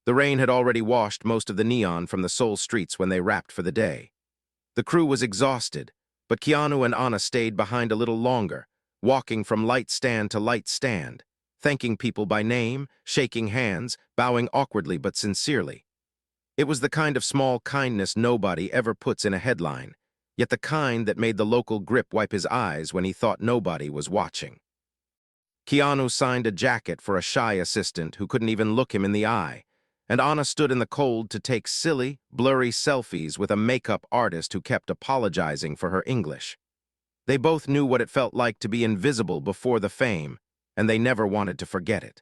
The rain had already washed most of the neon from the Seoul streets when they wrapped for the day. The crew was exhausted, but Keanu and Anna stayed behind a little longer, walking from light stand to light stand, thanking people by name, shaking hands, bowing awkwardly but sincerely. It was the kind of small kindness nobody ever puts in a headline, yet the kind that made the local grip wipe his eyes when he thought nobody was watching. Keanu signed a jacket for a shy assistant who couldn't even look him in the eye, and Anna stood in the cold to take silly, blurry selfies with a makeup artist who kept apologizing for her English. They both knew what it felt like to be invisible before the fame, and they never wanted to forget it.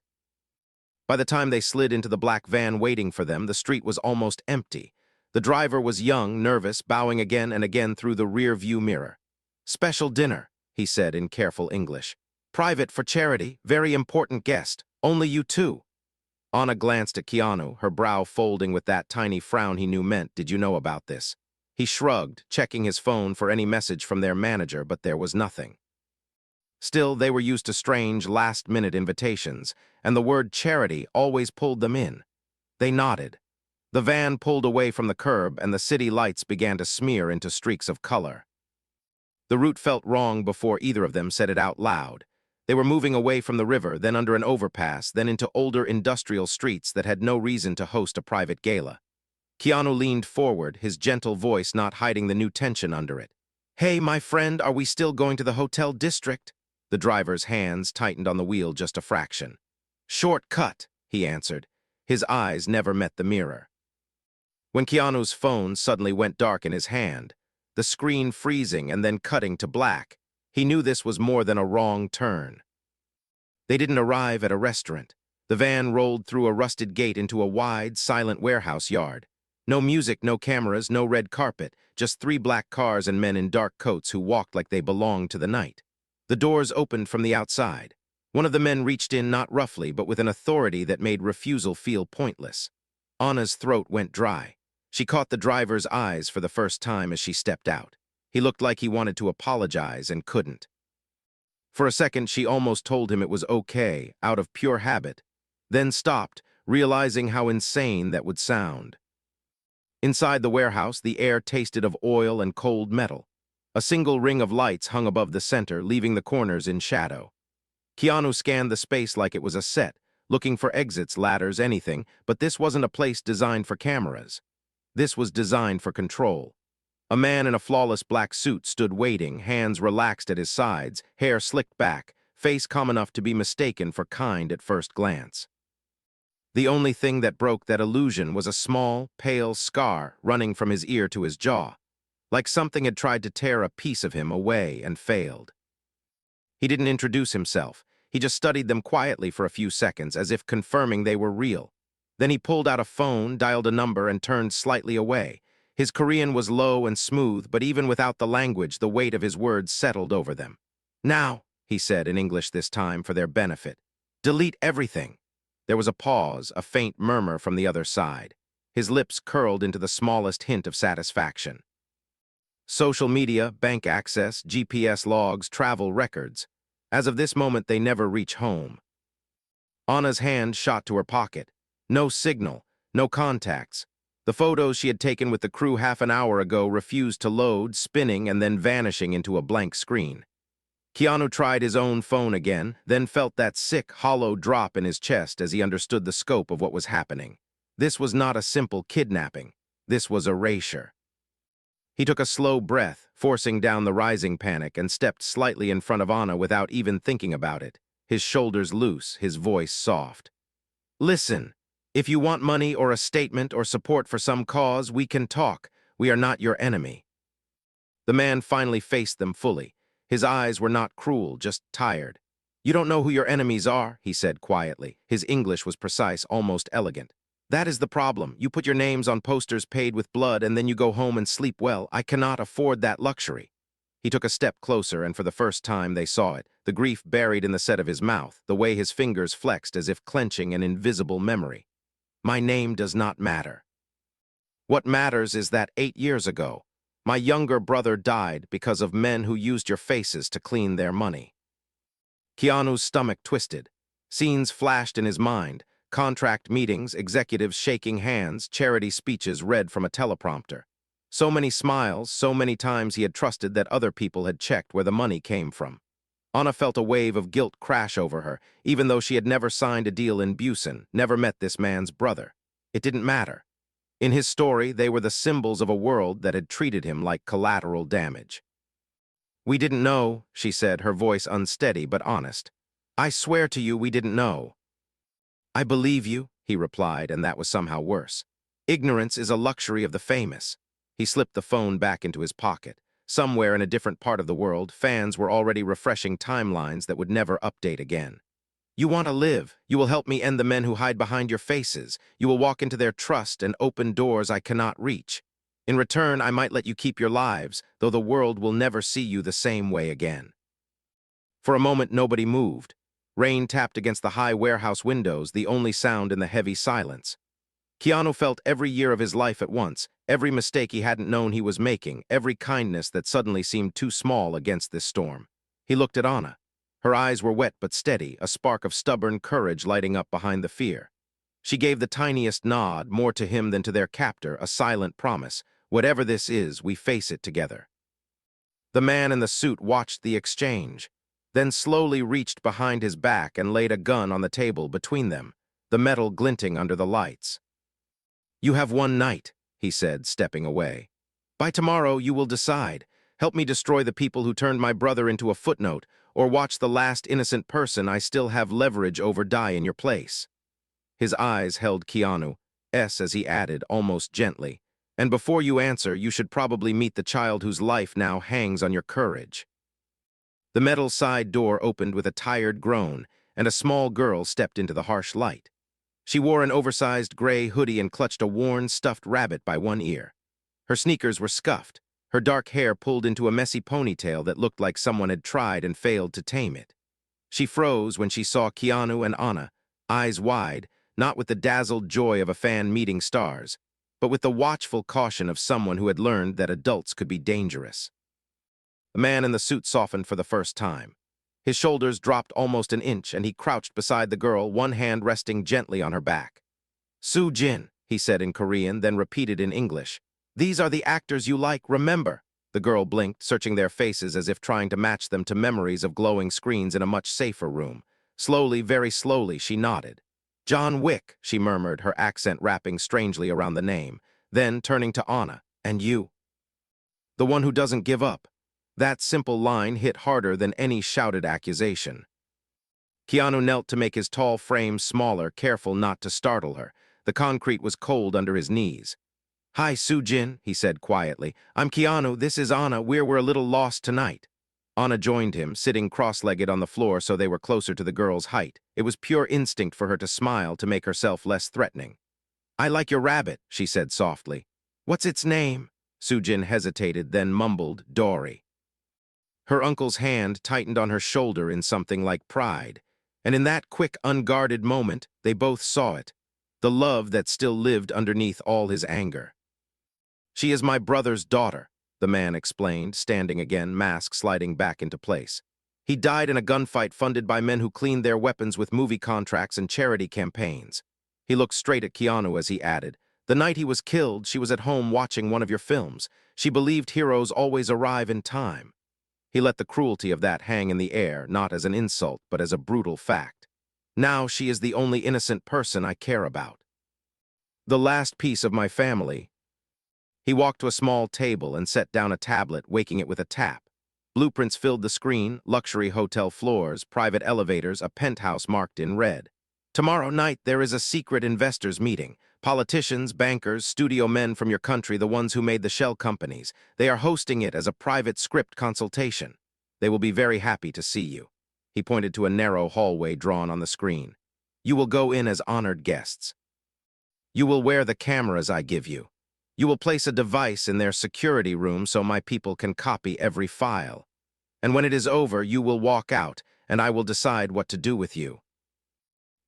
By the time they slid into the black van waiting for them, the street was almost empty. The driver was young, nervous, bowing again and again through the rear-view mirror. "Special dinner," he said in careful English. "Private for charity, very important guest, only you two." Anna glanced at Keanu, her brow folding with that tiny frown he knew meant, "Did you know about this?" He shrugged, checking his phone for any message from their manager, but there was nothing. Still, they were used to strange, last-minute invitations, and the word charity always pulled them in. They nodded. The van pulled away from the curb, and the city lights began to smear into streaks of color. The route felt wrong before either of them said it out loud. They were moving away from the river, then under an overpass, then into older industrial streets that had no reason to host a private gala. Keanu leaned forward, his gentle voice not hiding the new tension under it. "Hey, my friend, are we still going to the hotel district?" The driver's hands tightened on the wheel just a fraction. "Short cut," he answered. His eyes never met the mirror. When Keanu's phone suddenly went dark in his hand, the screen freezing and then cutting to black, he knew this was more than a wrong turn. They didn't arrive at a restaurant. The van rolled through a rusted gate into a wide, silent warehouse yard. No music, no cameras, no red carpet, just 3 black cars and men in dark coats who walked like they belonged to the night. The doors opened from the outside. One of the men reached in not roughly, but with an authority that made refusal feel pointless. Anna's throat went dry. She caught the driver's eyes for the first time as she stepped out. He looked like he wanted to apologize and couldn't. For a second, she almost told him it was okay, out of pure habit, then stopped, realizing how insane that would sound. Inside the warehouse, the air tasted of oil and cold metal. A single ring of lights hung above the center, leaving the corners in shadow. Keanu scanned the space like it was a set, looking for exits, ladders, anything, but this wasn't a place designed for cameras. This was designed for control. A man in a flawless black suit stood waiting, hands relaxed at his sides, hair slicked back, face calm enough to be mistaken for kind at first glance. The only thing that broke that illusion was a small, pale scar running from his ear to his jaw, like something had tried to tear a piece of him away and failed. He didn't introduce himself. He just studied them quietly for a few seconds, as if confirming they were real. Then he pulled out a phone, dialed a number, and turned slightly away. His Korean was low and smooth, but even without the language, the weight of his words settled over them. "Now," he said in English this time for their benefit, "delete everything." There was a pause, a faint murmur from the other side. His lips curled into the smallest hint of satisfaction. Social media, bank access, GPS logs, travel records. As of this moment, they never reach home. Anna's hand shot to her pocket. No signal, no contacts. The photos she had taken with the crew half an hour ago refused to load, spinning and then vanishing into a blank screen. Keanu tried his own phone again, then felt that sick, hollow drop in his chest as he understood the scope of what was happening. This was not a simple kidnapping. This was erasure. He took a slow breath, forcing down the rising panic, and stepped slightly in front of Anna without even thinking about it, his shoulders loose, his voice soft. "Listen, if you want money or a statement or support for some cause, we can talk. We are not your enemy." The man finally faced them fully. His eyes were not cruel, just tired. "You don't know who your enemies are," he said quietly. His English was precise, almost elegant. "That is the problem. You put your names on posters paid with blood and then you go home and sleep well. I cannot afford that luxury." He took a step closer, and for the first time they saw it, the grief buried in the set of his mouth, the way his fingers flexed as if clenching an invisible memory. "My name does not matter. What matters is that 8 years ago, my younger brother died because of men who used your faces to clean their money." Keanu's stomach twisted. Scenes flashed in his mind, Contract meetings, executives shaking hands, charity speeches read from a teleprompter. So many smiles, so many times he had trusted that other people had checked where the money came from. Anna felt a wave of guilt crash over her, even though she had never signed a deal in Busan, never met this man's brother. It didn't matter. In his story, they were the symbols of a world that had treated him like collateral damage. "We didn't know," she said, her voice unsteady but honest. "I swear to you we didn't know." "I believe you," he replied, and that was somehow worse. Ignorance is a luxury of the famous. He slipped the phone back into his pocket. Somewhere in a different part of the world, fans were already refreshing timelines that would never update again. "You want to live. You will help me end the men who hide behind your faces. You will walk into their trust and open doors I cannot reach. In return, I might let you keep your lives, though the world will never see you the same way again." For a moment, nobody moved. Rain tapped against the high warehouse windows, the only sound in the heavy silence. Keanu felt every year of his life at once, every mistake he hadn't known he was making, every kindness that suddenly seemed too small against this storm. He looked at Anna. Her eyes were wet but steady, a spark of stubborn courage lighting up behind the fear. She gave the tiniest nod, more to him than to their captor, a silent promise. "Whatever this is, we face it together." The man in the suit watched the exchange, then slowly reached behind his back and laid a gun on the table between them, the metal glinting under the lights. "You have one night," he said, stepping away. "By tomorrow, you will decide. Help me destroy the people who turned my brother into a footnote, or watch the last innocent person I still have leverage over die in your place." His eyes held Keanu's as he added, almost gently, "And before you answer, you should probably meet the child whose life now hangs on your courage." The metal side door opened with a tired groan, and a small girl stepped into the harsh light. She wore an oversized gray hoodie and clutched a worn, stuffed rabbit by one ear. Her sneakers were scuffed, her dark hair pulled into a messy ponytail that looked like someone had tried and failed to tame it. She froze when she saw Keanu and Anna, eyes wide, not with the dazzled joy of a fan meeting stars, but with the watchful caution of someone who had learned that adults could be dangerous. The man in the suit softened for the first time. His shoulders dropped almost an inch, and he crouched beside the girl, one hand resting gently on her back. "Soo-jin," he said in Korean, then repeated in English. "These are the actors you like, remember?" The girl blinked, searching their faces as if trying to match them to memories of glowing screens in a much safer room. Slowly, very slowly, she nodded. "John Wick," she murmured, her accent wrapping strangely around the name. Then, turning to Anna, "And you?" "The one who doesn't give up." That simple line hit harder than any shouted accusation. Keanu knelt to make his tall frame smaller, careful not to startle her. The concrete was cold under his knees. "Hi, Soo-jin," he said quietly. "I'm Keanu, this is Anna, we're a little lost tonight." Anna joined him, sitting cross-legged on the floor so they were closer to the girl's height. It was pure instinct for her to smile to make herself less threatening. "I like your rabbit," she said softly. "What's its name?" Soo-jin hesitated, then mumbled, "Dory." Her uncle's hand tightened on her shoulder in something like pride, and in that quick, unguarded moment, they both saw it, the love that still lived underneath all his anger. "She is my brother's daughter," the man explained, standing again, mask sliding back into place. "He died in a gunfight funded by men who cleaned their weapons with movie contracts and charity campaigns." He looked straight at Keanu as he added, "The night he was killed, she was at home watching one of your films. She believed heroes always arrive in time." He let the cruelty of that hang in the air, not as an insult, but as a brutal fact. "Now she is the only innocent person I care about. The last piece of my family." He walked to a small table and set down a tablet, waking it with a tap. Blueprints filled the screen, luxury hotel floors, private elevators, a penthouse marked in red. "Tomorrow night there is a secret investors meeting. Politicians, bankers, studio men from your country, the ones who made the shell companies. They are hosting it as a private script consultation. They will be very happy to see you." He pointed to a narrow hallway drawn on the screen. "You will go in as honored guests. You will wear the cameras I give you. You will place a device in their security room so my people can copy every file. And when it is over, you will walk out, and I will decide what to do with you."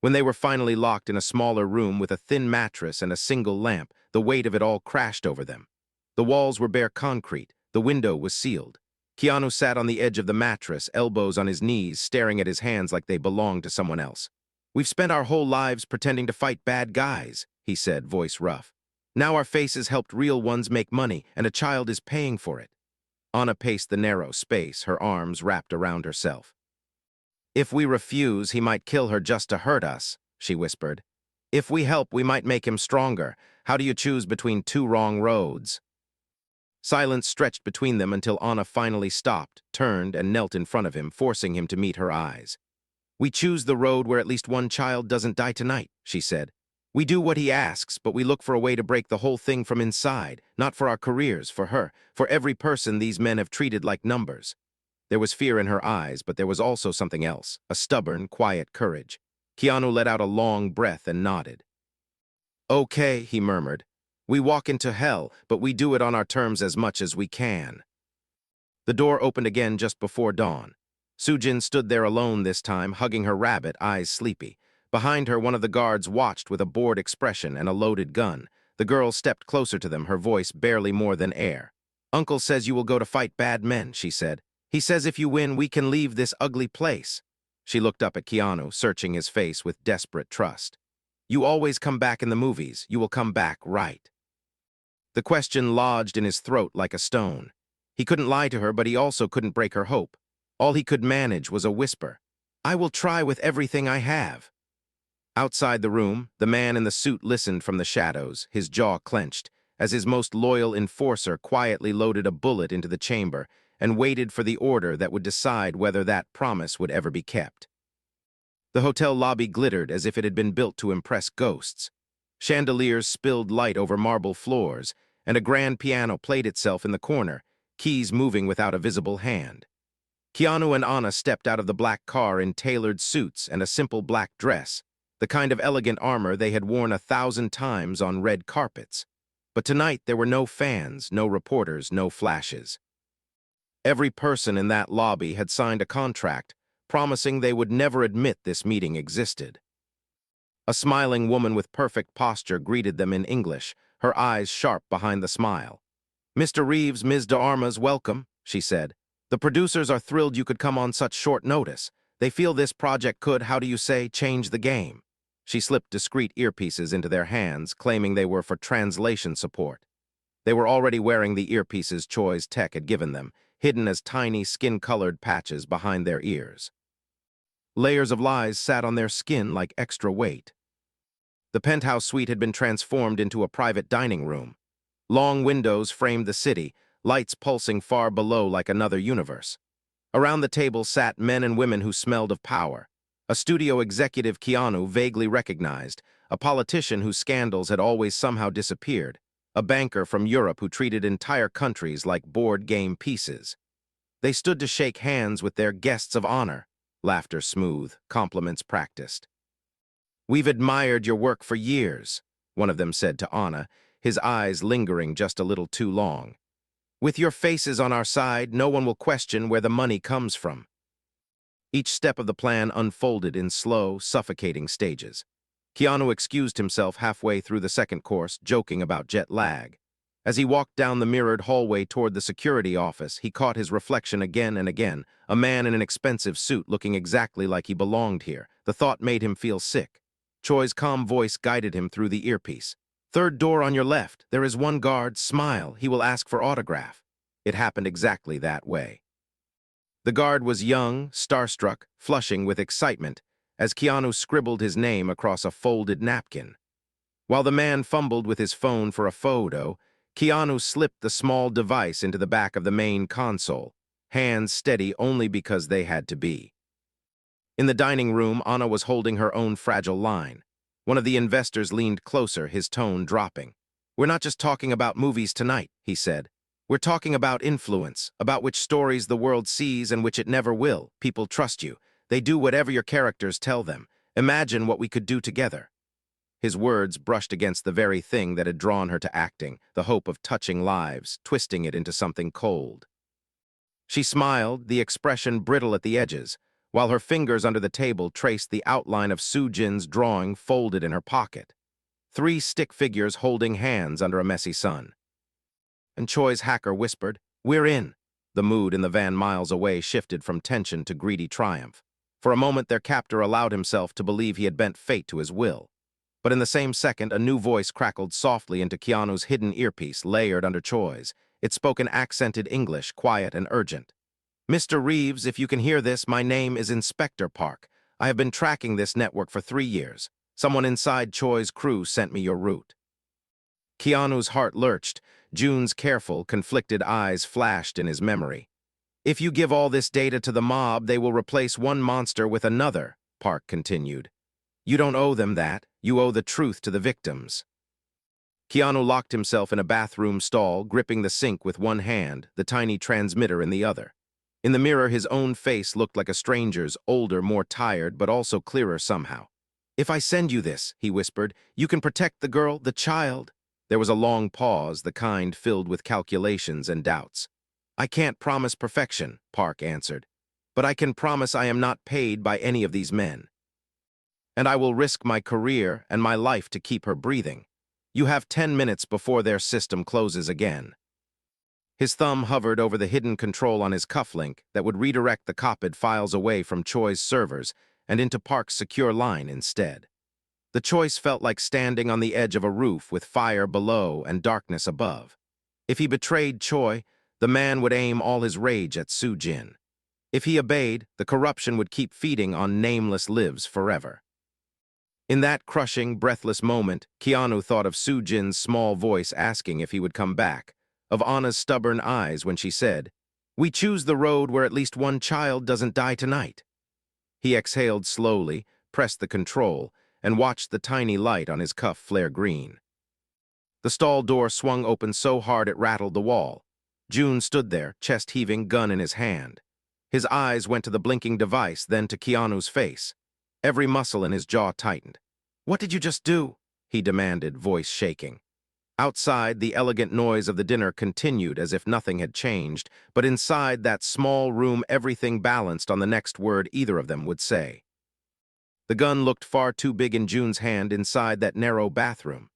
When they were finally locked in a smaller room with a thin mattress and a single lamp, the weight of it all crashed over them. The walls were bare concrete, the window was sealed. Keanu sat on the edge of the mattress, elbows on his knees, staring at his hands like they belonged to someone else. We've spent our whole lives pretending to fight bad guys, he said, voice rough. Now our faces helped real ones make money, and a child is paying for it. Anna paced the narrow space, her arms wrapped around herself. If we refuse, he might kill her just to hurt us, she whispered. If we help, we might make him stronger. How do you choose between two wrong roads? Silence stretched between them until Anna finally stopped, turned, and knelt in front of him, forcing him to meet her eyes. We choose the road where at least one child doesn't die tonight, she said. We do what he asks, but we look for a way to break the whole thing from inside, not for our careers, for her, for every person these men have treated like numbers. There was fear in her eyes, but there was also something else, a stubborn, quiet courage. Keanu let out a long breath and nodded. Okay, he murmured. We walk into hell, but we do it on our terms as much as we can. The door opened again just before dawn. Sujin stood there alone this time, hugging her rabbit, eyes sleepy. Behind her, one of the guards watched with a bored expression and a loaded gun. The girl stepped closer to them, her voice barely more than air. Uncle says you will go to fight bad men, she said. He says if you win, we can leave this ugly place. She looked up at Keanu, searching his face with desperate trust. You always come back in the movies. You will come back, right? The question lodged in his throat like a stone. He couldn't lie to her, but he also couldn't break her hope. All he could manage was a whisper. I will try with everything I have. Outside the room, the man in the suit listened from the shadows, his jaw clenched, as his most loyal enforcer quietly loaded a bullet into the chamber and waited for the order that would decide whether that promise would ever be kept. The hotel lobby glittered as if it had been built to impress ghosts. Chandeliers spilled light over marble floors, and a grand piano played itself in the corner, keys moving without a visible hand. Keanu and Anna stepped out of the black car in tailored suits and a simple black dress, the kind of elegant armor they had worn 1,000 times on red carpets. But tonight there were no fans, no reporters, no flashes. Every person in that lobby had signed a contract, promising they would never admit this meeting existed. A smiling woman with perfect posture greeted them in English, her eyes sharp behind the smile. Mr. Reeves, Ms. de Armas, welcome, she said. The producers are thrilled you could come on such short notice. They feel this project could, how do you say, change the game. She slipped discreet earpieces into their hands, claiming they were for translation support. They were already wearing the earpieces Choi's tech had given them, hidden as tiny skin-colored patches behind their ears. Layers of lies sat on their skin like extra weight. The penthouse suite had been transformed into a private dining room. Long windows framed the city, lights pulsing far below like another universe. Around the table sat men and women who smelled of power. A studio executive Keanu vaguely recognized, a politician whose scandals had always somehow disappeared, a banker from Europe who treated entire countries like board game pieces. They stood to shake hands with their guests of honor, laughter smooth, compliments practiced. We've admired your work for years, one of them said to Anna, his eyes lingering just a little too long. With your faces on our side, no one will question where the money comes from. Each step of the plan unfolded in slow, suffocating stages. Keanu excused himself halfway through the second course, joking about jet lag. As he walked down the mirrored hallway toward the security office, he caught his reflection again and again, a man in an expensive suit looking exactly like he belonged here. The thought made him feel sick. Choi's calm voice guided him through the earpiece. Third door on your left, there is one guard, smile, he will ask for autograph. It happened exactly that way. The guard was young, starstruck, flushing with excitement, as Keanu scribbled his name across a folded napkin. While the man fumbled with his phone for a photo, Keanu slipped the small device into the back of the main console, hands steady only because they had to be. In the dining room, Anna was holding her own fragile line. One of the investors leaned closer, his tone dropping. We're not just talking about movies tonight, he said. We're talking about influence, about which stories the world sees and which it never will. People trust you. They do whatever your characters tell them. Imagine what we could do together. His words brushed against the very thing that had drawn her to acting, the hope of touching lives, twisting it into something cold. She smiled, the expression brittle at the edges, while her fingers under the table traced the outline of Sujin's drawing folded in her pocket. 3 stick figures holding hands under a messy sun. And Choi's hacker whispered, "We're in." The mood in the van miles away shifted from tension to greedy triumph. For a moment, their captor allowed himself to believe he had bent fate to his will. But in the same second, a new voice crackled softly into Keanu's hidden earpiece, layered under Choi's. It spoke in accented English, quiet and urgent. "Mr. Reeves, if you can hear this, my name is Inspector Park. I have been tracking this network for 3 years. Someone inside Choi's crew sent me your route." Keanu's heart lurched. June's careful, conflicted eyes flashed in his memory. "If you give all this data to the mob, they will replace one monster with another," Park continued. "You don't owe them that. You owe the truth to the victims." Keanu locked himself in a bathroom stall, gripping the sink with one hand, the tiny transmitter in the other. In the mirror, his own face looked like a stranger's, older, more tired, but also clearer somehow. "If I send you this," he whispered, "you can protect the girl, the child." There was a long pause, the kind filled with calculations and doubts. "I can't promise perfection," Park answered, "but I can promise I am not paid by any of these men. And I will risk my career and my life to keep her breathing. You have 10 minutes before their system closes again." His thumb hovered over the hidden control on his cufflink that would redirect the copied files away from Choi's servers and into Park's secure line instead. The choice felt like standing on the edge of a roof with fire below and darkness above. If he betrayed Choi, the man would aim all his rage at Soo-jin. If he obeyed, the corruption would keep feeding on nameless lives forever. In that crushing, breathless moment, Keanu thought of Soo-jin's small voice asking if he would come back, of Anna's stubborn eyes when she said, "We choose the road where at least one child doesn't die tonight." He exhaled slowly, pressed the control, and watched the tiny light on his cuff flare green. The stall door swung open so hard it rattled the wall. June stood there, chest heaving, gun in his hand. His eyes went to the blinking device, then to Keanu's face. Every muscle in his jaw tightened. "What did you just do?" he demanded, voice shaking. Outside, the elegant noise of the dinner continued as if nothing had changed, but inside that small room everything balanced on the next word either of them would say. The gun looked far too big in June's hand inside that narrow bathroom.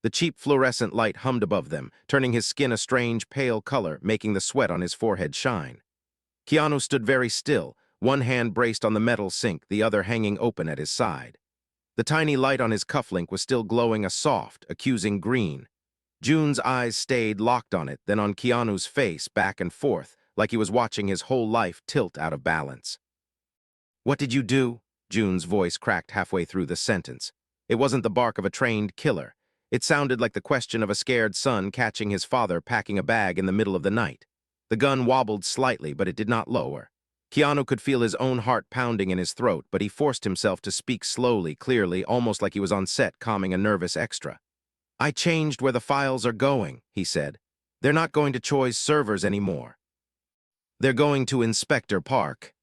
The cheap fluorescent light hummed above them, turning his skin a strange pale color, making the sweat on his forehead shine. Keanu stood very still, one hand braced on the metal sink, the other hanging open at his side. The tiny light on his cufflink was still glowing a soft, accusing green. June's eyes stayed locked on it, then on Keanu's face, back and forth, like he was watching his whole life tilt out of balance. "What did you do?" June's voice cracked halfway through the sentence. It wasn't the bark of a trained killer. It sounded like the question of a scared son catching his father packing a bag in the middle of the night. The gun wobbled slightly, but it did not lower. Keanu could feel his own heart pounding in his throat, but he forced himself to speak slowly, clearly, almost like he was on set calming a nervous extra. "I changed where the files are going," he said. "They're not going to Choi's servers anymore. They're going to Inspector Park."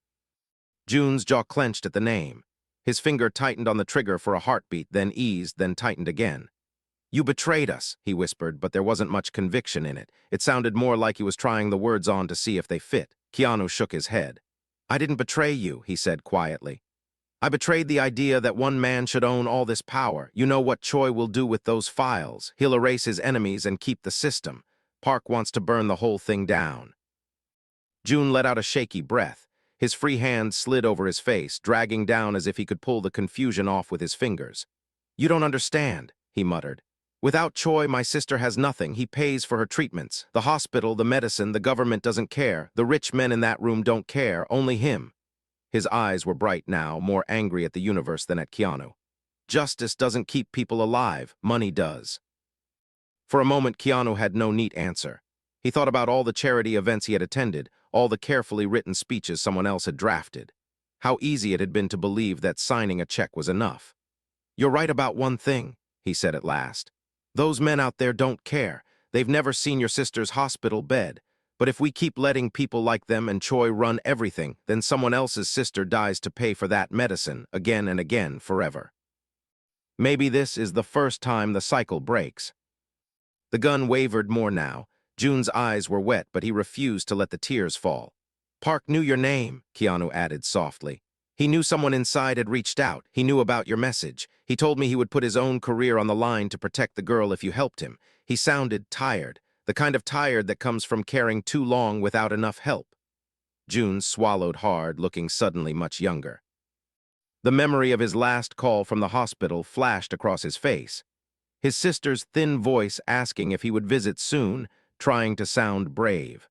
June's jaw clenched at the name. His finger tightened on the trigger for a heartbeat, then eased, then tightened again. "You betrayed us," he whispered, but there wasn't much conviction in it. It sounded more like he was trying the words on to see if they fit. Keanu shook his head. "I didn't betray you," he said quietly. "I betrayed the idea that one man should own all this power. You know what Choi will do with those files. He'll erase his enemies and keep the system. Park wants to burn the whole thing down." June let out a shaky breath. His free hand slid over his face, dragging down as if he could pull the confusion off with his fingers. "You don't understand," he muttered. "Without Choi, my sister has nothing. He pays for her treatments. The hospital, the medicine, the government doesn't care. The rich men in that room don't care, only him." His eyes were bright now, more angry at the universe than at Keanu. "Justice doesn't keep people alive. Money does." For a moment, Keanu had no neat answer. He thought about all the charity events he had attended, all the carefully written speeches someone else had drafted. How easy it had been to believe that signing a check was enough. "You're right about one thing," he said at last. "Those men out there don't care. They've never seen your sister's hospital bed. But if we keep letting people like them and Choi run everything, then someone else's sister dies to pay for that medicine again and again forever. Maybe this is the first time the cycle breaks." The gun wavered more now. June's eyes were wet, but he refused to let the tears fall. "Park knew your name," Keanu added softly. "He knew someone inside had reached out. He knew about your message. He told me he would put his own career on the line to protect the girl if you helped him. He sounded tired, the kind of tired that comes from caring too long without enough help." June swallowed hard, looking suddenly much younger. The memory of his last call from the hospital flashed across his face. His sister's thin voice asking if he would visit soon, trying to sound brave.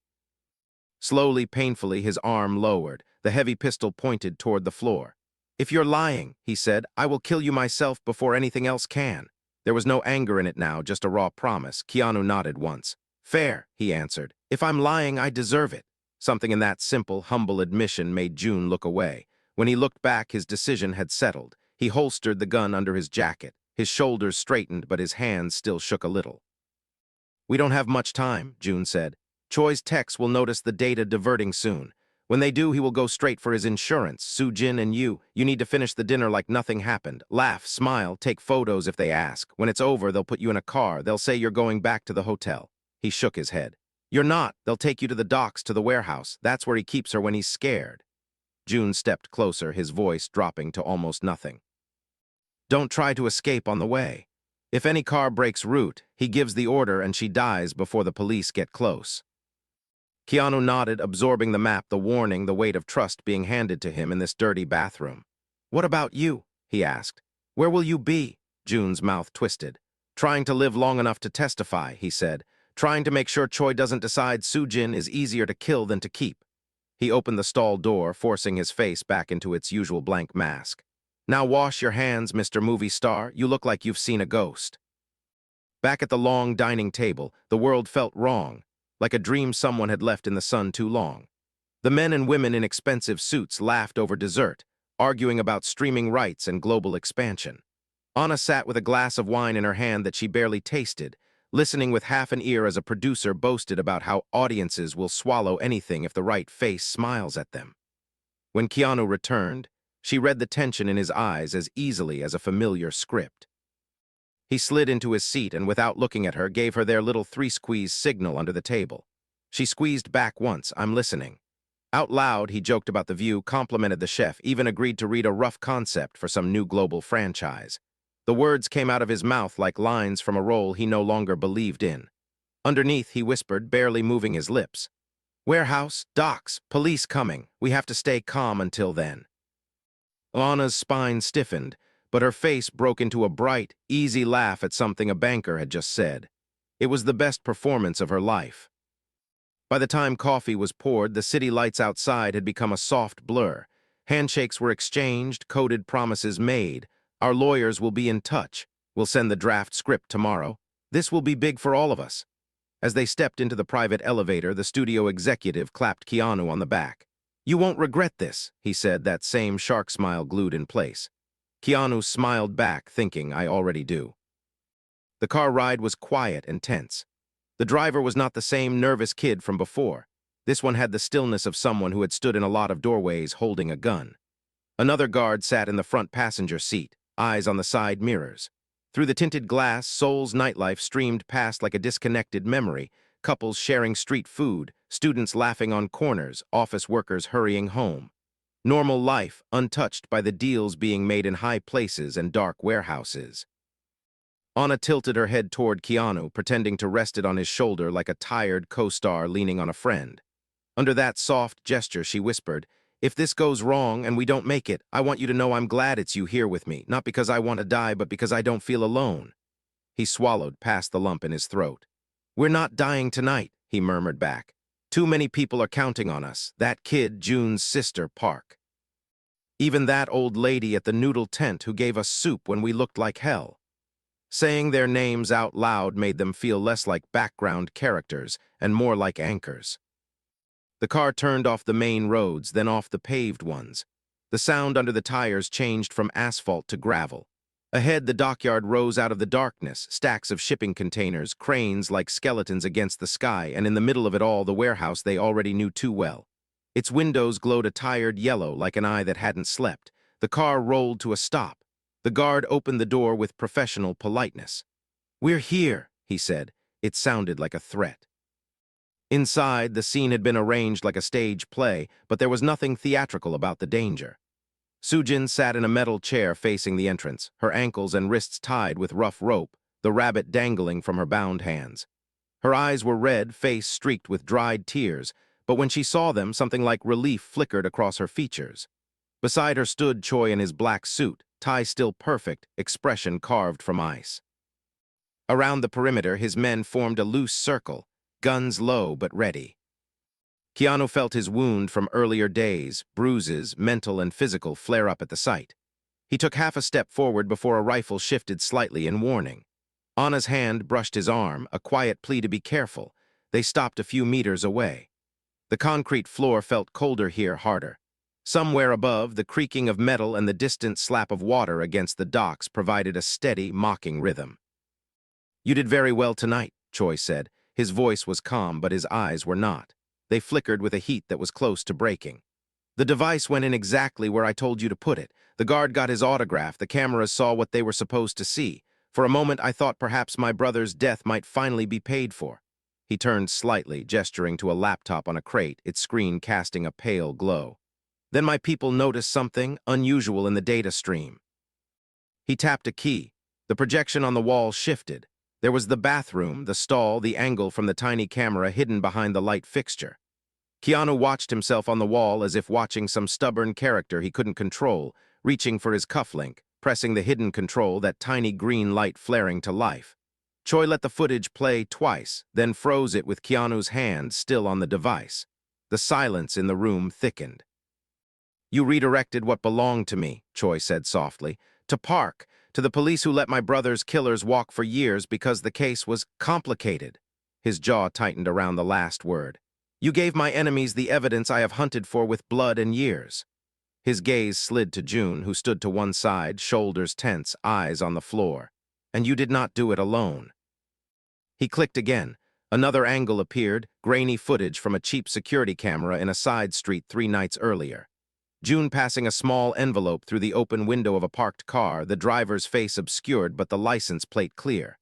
Slowly, painfully, his arm lowered, the heavy pistol pointed toward the floor. "If you're lying," he said, "I will kill you myself before anything else can." There was no anger in it now, just a raw promise. Keanu nodded once. "Fair," he answered. "If I'm lying, I deserve it." Something in that simple, humble admission made June look away. When he looked back, his decision had settled. He holstered the gun under his jacket. His shoulders straightened, but his hands still shook a little. "We don't have much time," June said. "Choi's techs will notice the data diverting soon. When they do, he will go straight for his insurance. Soo-jin and you need to finish the dinner like nothing happened. Laugh, smile, take photos if they ask. When it's over, they'll put you in a car. They'll say you're going back to the hotel." He shook his head. "You're not. They'll take you to the docks, to the warehouse. That's where he keeps her when he's scared." June stepped closer, his voice dropping to almost nothing. "Don't try to escape on the way. If any car breaks route, he gives the order and she dies before the police get close." Keanu nodded, absorbing the map, the warning, the weight of trust being handed to him in this dirty bathroom. "What about you?" he asked. "Where will you be?" June's mouth twisted. "Trying to live long enough to testify," he said. "Trying to make sure Choi doesn't decide Soo-jin is easier to kill than to keep." He opened the stall door, forcing his face back into its usual blank mask. "Now wash your hands, Mr. Movie Star. You look like you've seen a ghost." Back at the long dining table, the world felt wrong, like a dream someone had left in the sun too long. The men and women in expensive suits laughed over dessert, arguing about streaming rights and global expansion. Anna sat with a glass of wine in her hand that she barely tasted, listening with half an ear as a producer boasted about how audiences will swallow anything if the right face smiles at them. When Keanu returned, she read the tension in his eyes as easily as a familiar script. He slid into his seat and, without looking at her, gave her their little three-squeeze signal under the table. She squeezed back once. "I'm listening." Out loud, he joked about the view, complimented the chef, even agreed to read a rough concept for some new global franchise. The words came out of his mouth like lines from a role he no longer believed in. Underneath, he whispered, barely moving his lips. "Warehouse, docks, police coming. We have to stay calm until then." Lana's spine stiffened, but her face broke into a bright, easy laugh at something a banker had just said. It was the best performance of her life. By the time coffee was poured, the city lights outside had become a soft blur. Handshakes were exchanged, coded promises made. "Our lawyers will be in touch. We'll send the draft script tomorrow. This will be big for all of us." As they stepped into the private elevator, the studio executive clapped Keanu on the back. "You won't regret this," he said, that same shark smile glued in place. Keanu smiled back, thinking, "I already do." The car ride was quiet and tense. The driver was not the same nervous kid from before. This one had the stillness of someone who had stood in a lot of doorways holding a gun. Another guard sat in the front passenger seat, eyes on the side mirrors. Through the tinted glass, Seoul's nightlife streamed past like a disconnected memory, couples sharing street food, students laughing on corners, office workers hurrying home. Normal life, untouched by the deals being made in high places and dark warehouses. Anna tilted her head toward Keanu, pretending to rest it on his shoulder like a tired co-star leaning on a friend. Under that soft gesture, she whispered, "If this goes wrong and we don't make it, I want you to know I'm glad it's you here with me, not because I want to die, but because I don't feel alone." He swallowed past the lump in his throat. "We're not dying tonight," he murmured back. "Too many people are counting on us. That kid, June's sister, Park. Even that old lady at the noodle tent who gave us soup when we looked like hell." Saying their names out loud made them feel less like background characters and more like anchors. The car turned off the main roads, then off the paved ones. The sound under the tires changed from asphalt to gravel. Ahead, the dockyard rose out of the darkness, stacks of shipping containers, cranes like skeletons against the sky, and in the middle of it all, the warehouse they already knew too well. Its windows glowed a tired yellow like an eye that hadn't slept. The car rolled to a stop. The guard opened the door with professional politeness. "We're here," he said. It sounded like a threat. Inside, the scene had been arranged like a stage play, but there was nothing theatrical about the danger. Soo-jin sat in a metal chair facing the entrance, her ankles and wrists tied with rough rope, the rabbit dangling from her bound hands. Her eyes were red, face streaked with dried tears, but when she saw them, something like relief flickered across her features. Beside her stood Choi in his black suit, tie still perfect, expression carved from ice. Around the perimeter, his men formed a loose circle, guns low but ready. Keanu felt his wound from earlier days, bruises, mental and physical, flare up at the sight. He took half a step forward before a rifle shifted slightly in warning. Anna's hand brushed his arm, a quiet plea to be careful. They stopped a few meters away. The concrete floor felt colder here, harder. Somewhere above, the creaking of metal and the distant slap of water against the docks provided a steady, mocking rhythm. "You did very well tonight," Choi said. His voice was calm, but his eyes were not. They flickered with a heat that was close to breaking. "The device went in exactly where I told you to put it. The guard got his autograph. The cameras saw what they were supposed to see. For a moment, I thought perhaps my brother's death might finally be paid for." He turned slightly, gesturing to a laptop on a crate, its screen casting a pale glow. "Then my people noticed something unusual in the data stream." He tapped a key. The projection on the wall shifted. There was the bathroom, the stall, the angle from the tiny camera hidden behind the light fixture. Keanu watched himself on the wall as if watching some stubborn character he couldn't control, reaching for his cufflink, pressing the hidden control, that tiny green light flaring to life. Choi let the footage play twice, then froze it with Keanu's hand still on the device. The silence in the room thickened. "You redirected what belonged to me," Choi said softly, "to Park, to the police who let my brother's killers walk for years because the case was complicated." His jaw tightened around the last word. "You gave my enemies the evidence I have hunted for with blood and years." His gaze slid to June, who stood to one side, shoulders tense, eyes on the floor. "And you did not do it alone." He clicked again. Another angle appeared, grainy footage from a cheap security camera in a side street 3 nights earlier. June passing a small envelope through the open window of a parked car, the driver's face obscured but the license plate clear.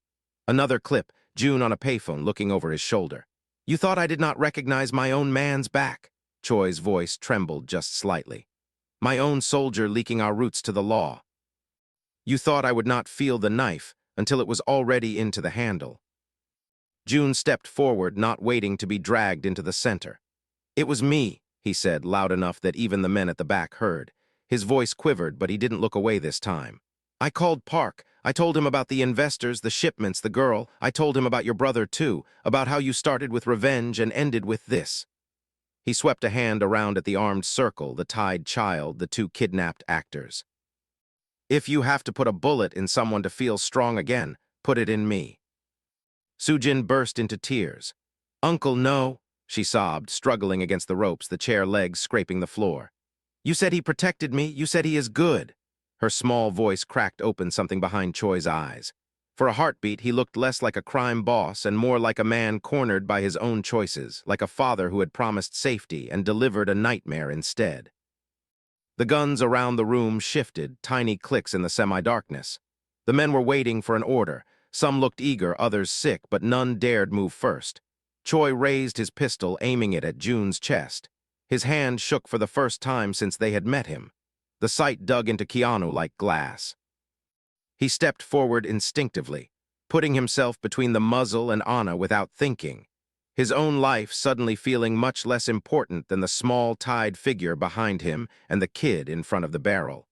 Another clip, June on a payphone looking over his shoulder. "You thought I did not recognize my own man's back." Choi's voice trembled just slightly. "My own soldier leaking our roots to the law. You thought I would not feel the knife until it was already into the handle." June stepped forward, not waiting to be dragged into the center. "It was me," he said, loud enough that even the men at the back heard. His voice quivered, but he didn't look away this time. "I called Park. I told him about the investors, the shipments, the girl. I told him about your brother, too, about how you started with revenge and ended with this." He swept a hand around at the armed circle, the tied child, the 2 kidnapped actors. "If you have to put a bullet in someone to feel strong again, put it in me." Sujin burst into tears. "Uncle, no," she sobbed, struggling against the ropes, the chair legs scraping the floor. "You said he protected me. You said he is good." Her small voice cracked open something behind Choi's eyes. For a heartbeat, he looked less like a crime boss and more like a man cornered by his own choices, like a father who had promised safety and delivered a nightmare instead. The guns around the room shifted, tiny clicks in the semi-darkness. The men were waiting for an order. Some looked eager, others sick, but none dared move first. Choi raised his pistol, aiming it at June's chest. His hand shook for the first time since they had met him. The sight dug into Keanu like glass. He stepped forward instinctively, putting himself between the muzzle and Anna without thinking, his own life suddenly feeling much less important than the small, tied figure behind him and the kid in front of the barrel.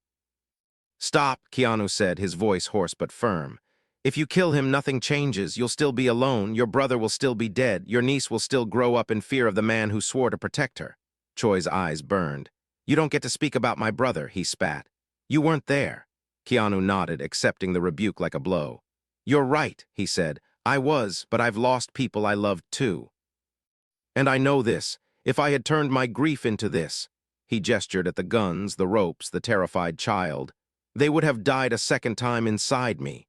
"Stop," Keanu said, his voice hoarse but firm. "If you kill him, nothing changes. You'll still be alone. Your brother will still be dead. Your niece will still grow up in fear of the man who swore to protect her." Choi's eyes burned. "You don't get to speak about my brother," he spat. "You weren't there." Keanu nodded, accepting the rebuke like a blow. "You're right," he said. "I was, but I've lost people I loved too. And I know this. If I had turned my grief into this," he gestured at the guns, the ropes, the terrified child, "they would have died a second time inside me."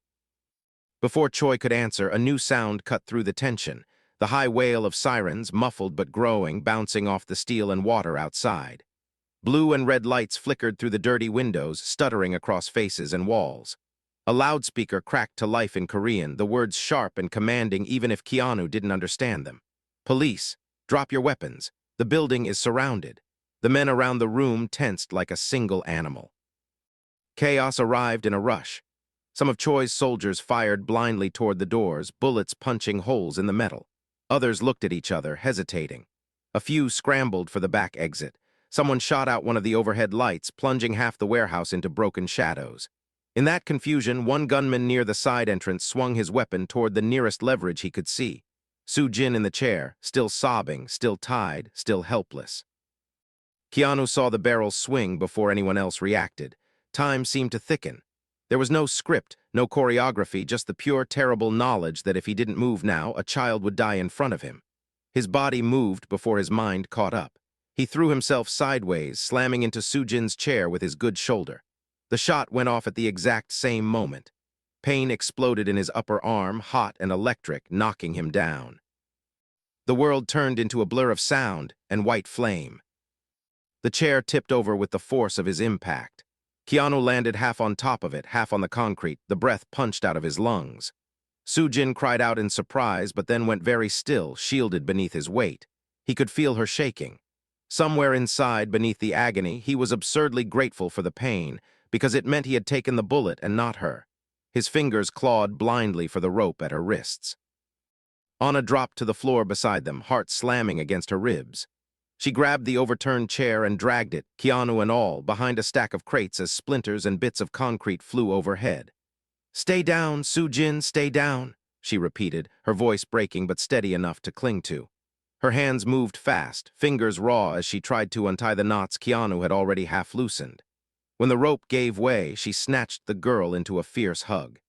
Before Choi could answer, a new sound cut through the tension, the high wail of sirens, muffled but growing, bouncing off the steel and water outside. Blue and red lights flickered through the dirty windows, stuttering across faces and walls. A loudspeaker cracked to life in Korean, the words sharp and commanding even if Keanu didn't understand them. "Police, drop your weapons. The building is surrounded." The men around the room tensed like a single animal. Chaos arrived in a rush. Some of Choi's soldiers fired blindly toward the doors, bullets punching holes in the metal. Others looked at each other, hesitating. A few scrambled for the back exit. Someone shot out one of the overhead lights, plunging half the warehouse into broken shadows. In that confusion, one gunman near the side entrance swung his weapon toward the nearest leverage he could see. Soo-jin in the chair, still sobbing, still tied, still helpless. Keanu saw the barrel swing before anyone else reacted. Time seemed to thicken. There was no script, no choreography, just the pure, terrible knowledge that if he didn't move now, a child would die in front of him. His body moved before his mind caught up. He threw himself sideways, slamming into Soo-jin's chair with his good shoulder. The shot went off at the exact same moment. Pain exploded in his upper arm, hot and electric, knocking him down. The world turned into a blur of sound and white flame. The chair tipped over with the force of his impact. Keanu landed half on top of it, half on the concrete, the breath punched out of his lungs. Soo-jin cried out in surprise, but then went very still, shielded beneath his weight. He could feel her shaking. Somewhere inside, beneath the agony, he was absurdly grateful for the pain, because it meant he had taken the bullet and not her. His fingers clawed blindly for the rope at her wrists. Anna dropped to the floor beside them, heart slamming against her ribs. She grabbed the overturned chair and dragged it, Keanu and all, behind a stack of crates as splinters and bits of concrete flew overhead. "Stay down, Soo-jin, stay down," she repeated, her voice breaking but steady enough to cling to. Her hands moved fast, fingers raw as she tried to untie the knots Keanu had already half loosened. When the rope gave way, she snatched the girl into a fierce hug.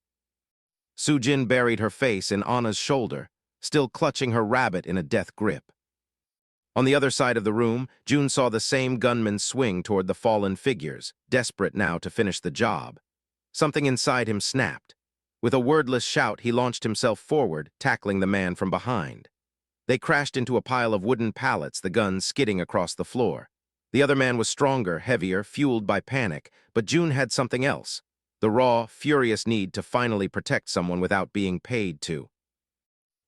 Soo-jin buried her face in Anna's shoulder, still clutching her rabbit in a death grip. On the other side of the room, June saw the same gunman swing toward the fallen figures, desperate now to finish the job. Something inside him snapped. With a wordless shout, he launched himself forward, tackling the man from behind. They crashed into a pile of wooden pallets, the guns skidding across the floor. The other man was stronger, heavier, fueled by panic, but June had something else. The raw, furious need to finally protect someone without being paid to.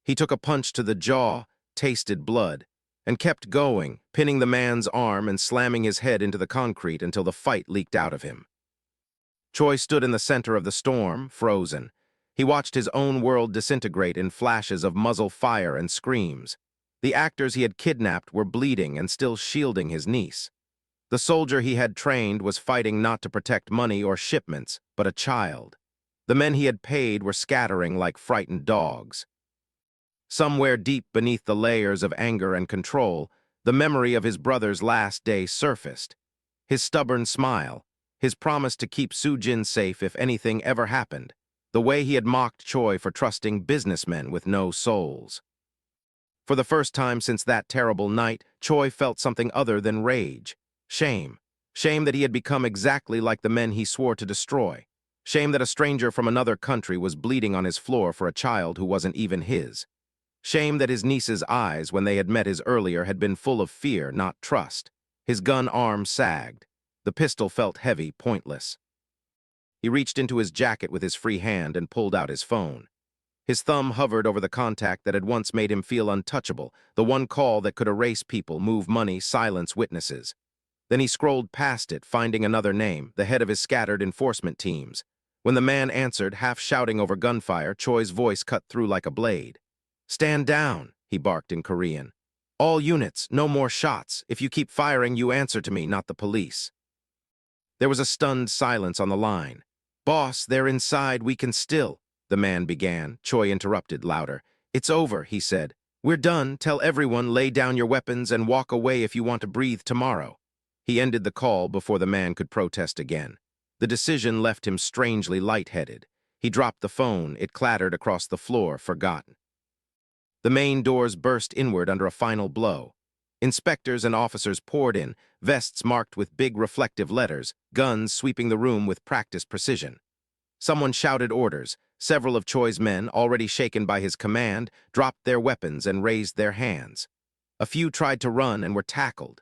He took a punch to the jaw, tasted blood, and kept going, pinning the man's arm and slamming his head into the concrete until the fight leaked out of him. Choi stood in the center of the storm, frozen. He watched his own world disintegrate in flashes of muzzle fire and screams. The actors he had kidnapped were bleeding and still shielding his niece. The soldier he had trained was fighting not to protect money or shipments, but a child. The men he had paid were scattering like frightened dogs. Somewhere deep beneath the layers of anger and control, the memory of his brother's last day surfaced. His stubborn smile, his promise to keep Soo-jin safe if anything ever happened, the way he had mocked Choi for trusting businessmen with no souls. For the first time since that terrible night, Choi felt something other than rage. Shame. Shame that he had become exactly like the men he swore to destroy. Shame that a stranger from another country was bleeding on his floor for a child who wasn't even his. Shame that his niece's eyes, when they had met his earlier, had been full of fear, not trust. His gun arm sagged. The pistol felt heavy, pointless. He reached into his jacket with his free hand and pulled out his phone. His thumb hovered over the contact that had once made him feel untouchable, the one call that could erase people, move money, silence witnesses. Then he scrolled past it, finding another name, the head of his scattered enforcement teams. When the man answered, half shouting over gunfire, Choi's voice cut through like a blade. "Stand down," he barked in Korean. "All units, no more shots. If you keep firing, you answer to me, not the police." There was a stunned silence on the line. "Boss, they're inside, we can still," the man began. Choi interrupted louder. "It's over," he said. "We're done. Tell everyone, lay down your weapons and walk away if you want to breathe tomorrow." He ended the call before the man could protest again. The decision left him strangely lightheaded. He dropped the phone. It clattered across the floor, forgotten. The main doors burst inward under a final blow. Inspectors and officers poured in, vests marked with big reflective letters, guns sweeping the room with practiced precision. Someone shouted orders. Several of Choi's men, already shaken by his command, dropped their weapons and raised their hands. A few tried to run and were tackled.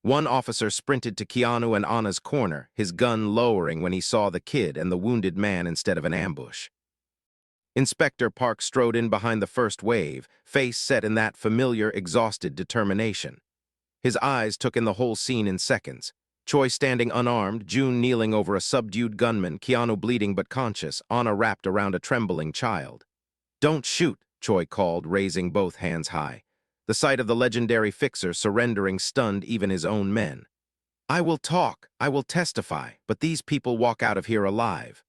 One officer sprinted to Keanu and Anna's corner, his gun lowering when he saw the kid and the wounded man instead of an ambush. Inspector Park strode in behind the first wave, face set in that familiar, exhausted determination. His eyes took in the whole scene in seconds. Choi standing unarmed, June kneeling over a subdued gunman, Keanu bleeding but conscious, Anna wrapped around a trembling child. "Don't shoot," Choi called, raising both hands high. The sight of the legendary fixer surrendering stunned even his own men. I will talk, I will testify, but these people walk out of here alive.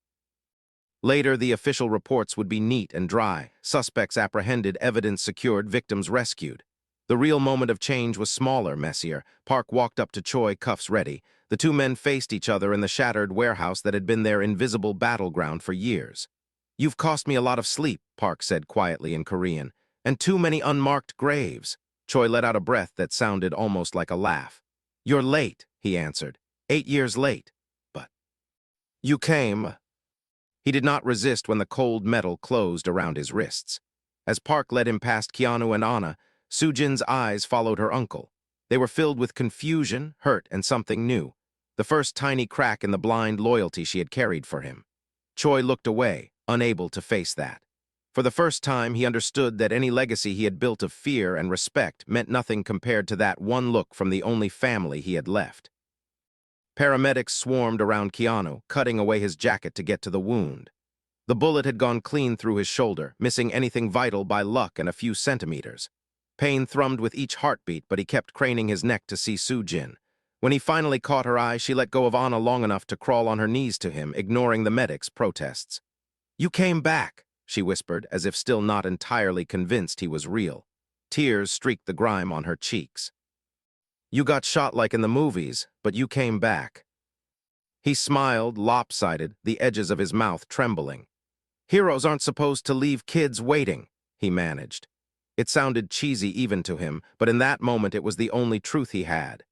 Later, the official reports would be neat and dry. Suspects apprehended, evidence secured, victims rescued. The real moment of change was smaller, messier. Park walked up to Choi, cuffs ready. The two men faced each other in the shattered warehouse that had been their invisible battleground for years. You've cost me a lot of sleep, Park said quietly in Korean, and too many unmarked graves. Choi let out a breath that sounded almost like a laugh. You're late, he answered. 8 years late. But you came. He did not resist when the cold metal closed around his wrists. As Park led him past Keanu and Anna, Soo-jin's eyes followed her uncle. They were filled with confusion, hurt, and something new. The first tiny crack in the blind loyalty she had carried for him. Choi looked away, unable to face that. For the first time, he understood that any legacy he had built of fear and respect meant nothing compared to that one look from the only family he had left. Paramedics swarmed around Keanu, cutting away his jacket to get to the wound. The bullet had gone clean through his shoulder, missing anything vital by luck and a few centimeters. Pain thrummed with each heartbeat, but he kept craning his neck to see Soo-jin. When he finally caught her eye, she let go of Anna long enough to crawl on her knees to him, ignoring the medics' protests. You came back, she whispered, as if still not entirely convinced he was real. Tears streaked the grime on her cheeks. You got shot like in the movies, but you came back. He smiled, lopsided, the edges of his mouth trembling. Heroes aren't supposed to leave kids waiting, he managed. It sounded cheesy even to him, but in that moment it was the only truth he had.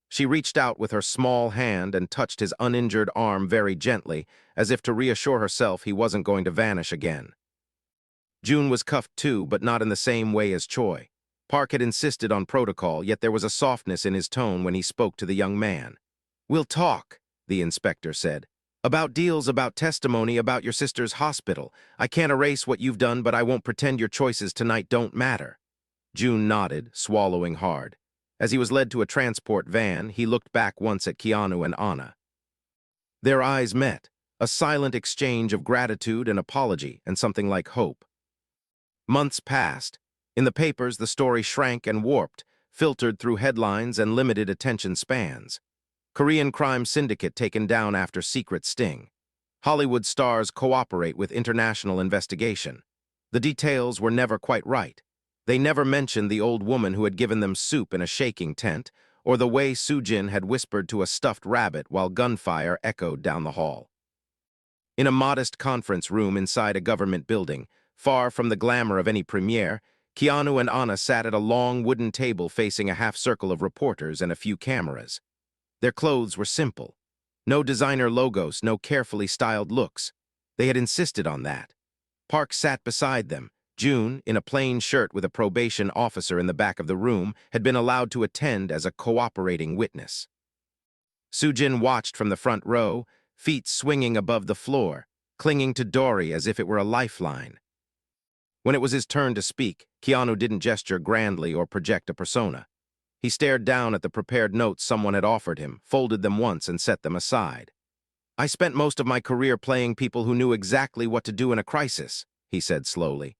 She reached out with her small hand and touched his uninjured arm very gently, as if to reassure herself he wasn't going to vanish again. June was cuffed too, but not in the same way as Choi. Park had insisted on protocol, yet there was a softness in his tone when he spoke to the young man. We'll talk, the inspector said. About deals, about testimony, about your sister's hospital. I can't erase what you've done, but I won't pretend your choices tonight don't matter. June nodded, swallowing hard. As he was led to a transport van, he looked back once at Keanu and Anna. Their eyes met, a silent exchange of gratitude and apology and something like hope. Months passed. In the papers, the story shrank and warped, filtered through headlines and limited attention spans. Korean crime syndicate taken down after secret sting. Hollywood stars cooperate with international investigation. The details were never quite right. They never mentioned the old woman who had given them soup in a shaking tent, or the way Soo-jin had whispered to a stuffed rabbit while gunfire echoed down the hall. In a modest conference room inside a government building, far from the glamour of any premiere, Keanu and Anna sat at a long wooden table facing a half-circle of reporters and a few cameras. Their clothes were simple. No designer logos, no carefully styled looks. They had insisted on that. Park sat beside them. June, in a plain shirt with a probation officer in the back of the room, had been allowed to attend as a cooperating witness. Soo-jin watched from the front row, feet swinging above the floor, clinging to Dory as if it were a lifeline. When it was his turn to speak, Keanu didn't gesture grandly or project a persona. He stared down at the prepared notes someone had offered him, folded them once and set them aside. I spent most of my career playing people who knew exactly what to do in a crisis, he said slowly.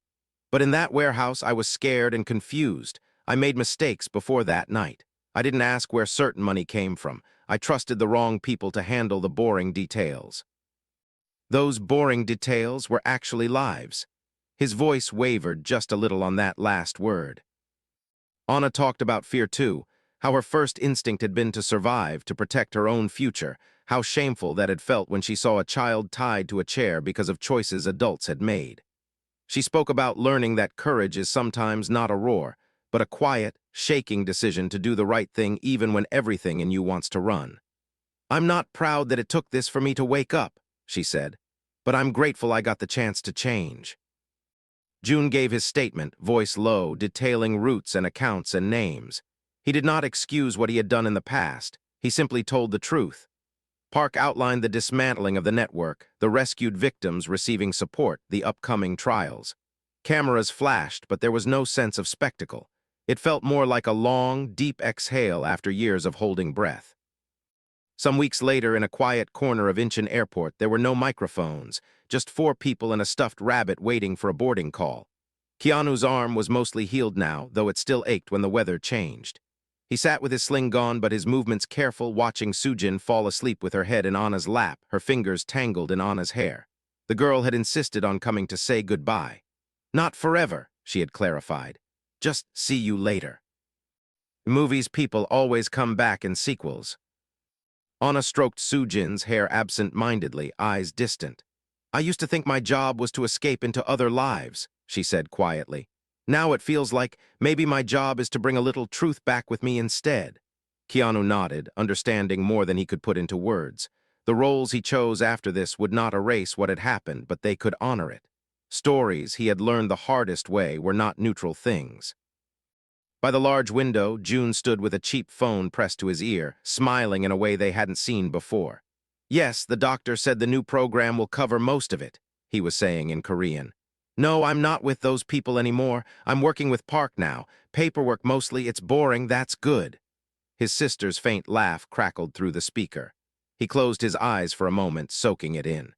But in that warehouse, I was scared and confused. I made mistakes before that night. I didn't ask where certain money came from. I trusted the wrong people to handle the boring details. Those boring details were actually lives. His voice wavered just a little on that last word. Anna talked about fear too, how her first instinct had been to survive, to protect her own future, how shameful that had felt when she saw a child tied to a chair because of choices adults had made. She spoke about learning that courage is sometimes not a roar, but a quiet, shaking decision to do the right thing even when everything in you wants to run. I'm not proud that it took this for me to wake up, she said, but I'm grateful I got the chance to change. June gave his statement, voice low, detailing routes and accounts and names. He did not excuse what he had done in the past. He simply told the truth. Park outlined the dismantling of the network, the rescued victims receiving support, the upcoming trials. Cameras flashed, but there was no sense of spectacle. It felt more like a long, deep exhale after years of holding breath. Some weeks later, in a quiet corner of Incheon Airport, there were no microphones, just 4 people and a stuffed rabbit waiting for a boarding call. Keanu's arm was mostly healed now, though it still ached when the weather changed. He sat with his sling gone but his movements careful, watching Sujin fall asleep with her head in Anna's lap, her fingers tangled in Anna's hair. The girl had insisted on coming to say goodbye. Not forever, she had clarified. Just see you later. In movies, people always come back in sequels. Anna stroked Sujin's hair absent-mindedly, eyes distant. I used to think my job was to escape into other lives, she said quietly. Now it feels like maybe my job is to bring a little truth back with me instead. Keanu nodded, understanding more than he could put into words. The roles he chose after this would not erase what had happened, but they could honor it. Stories he had learned the hardest way were not neutral things. By the large window, June stood with a cheap phone pressed to his ear, smiling in a way they hadn't seen before. Yes, the doctor said the new program will cover most of it, he was saying in Korean. No, I'm not with those people anymore. I'm working with Park now. Paperwork mostly. It's boring. That's good. His sister's faint laugh crackled through the speaker. He closed his eyes for a moment, soaking it in.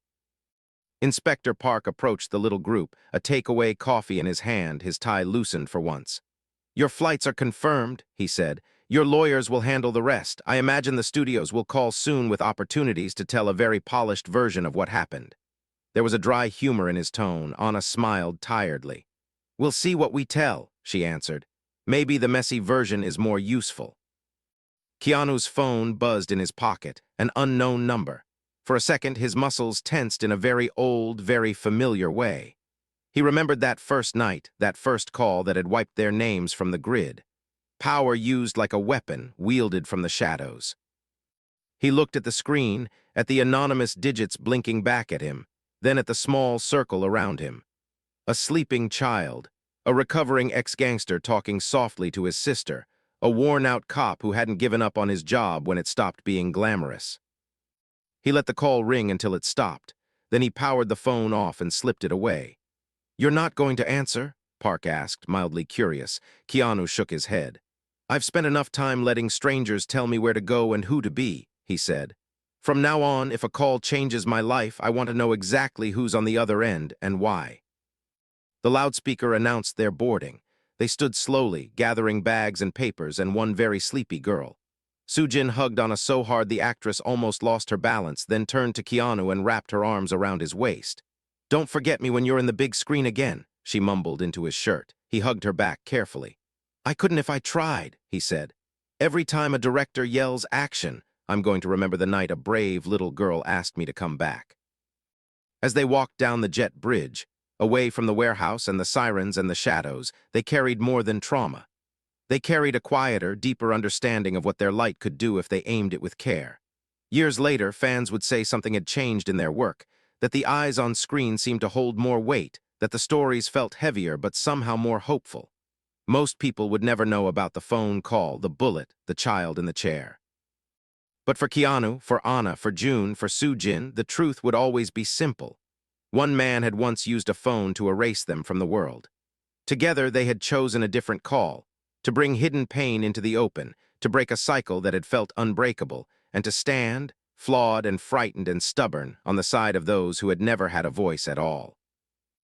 Inspector Park approached the little group, a takeaway coffee in his hand, his tie loosened for once. Your flights are confirmed, he said. Your lawyers will handle the rest. I imagine the studios will call soon with opportunities to tell a very polished version of what happened. There was a dry humor in his tone. Anna smiled tiredly. We'll see what we tell, she answered. Maybe the messy version is more useful. Keanu's phone buzzed in his pocket, an unknown number. For a second, his muscles tensed in a very old, very familiar way. He remembered that first night, that first call that had wiped their names from the grid. Power used like a weapon, wielded from the shadows. He looked at the screen, at the anonymous digits blinking back at him, then at the small circle around him. A sleeping child, a recovering ex-gangster talking softly to his sister, a worn-out cop who hadn't given up on his job when it stopped being glamorous. He let the call ring until it stopped. Then he powered the phone off and slipped it away. You're not going to answer? Park asked, mildly curious. Keanu shook his head. I've spent enough time letting strangers tell me where to go and who to be, he said. From now on, if a call changes my life, I want to know exactly who's on the other end and why. The loudspeaker announced their boarding. They stood slowly, gathering bags and papers, and one very sleepy girl. Sujin hugged Anna so hard the actress almost lost her balance, then turned to Keanu and wrapped her arms around his waist. Don't forget me when you're in the big screen again, she mumbled into his shirt. He hugged her back carefully. I couldn't if I tried, he said. Every time a director yells action, I'm going to remember the night a brave little girl asked me to come back. As they walked down the jet bridge, away from the warehouse and the sirens and the shadows, they carried more than trauma. They carried a quieter, deeper understanding of what their light could do if they aimed it with care. Years later, fans would say something had changed in their work, that the eyes on screen seemed to hold more weight, that the stories felt heavier but somehow more hopeful. Most people would never know about the phone call, the bullet, the child in the chair. But for Keanu, for Anna, for June, for Sujin, the truth would always be simple. One man had once used a phone to erase them from the world. Together, they had chosen a different call, to bring hidden pain into the open, to break a cycle that had felt unbreakable, and to stand, flawed and frightened and stubborn, on the side of those who had never had a voice at all.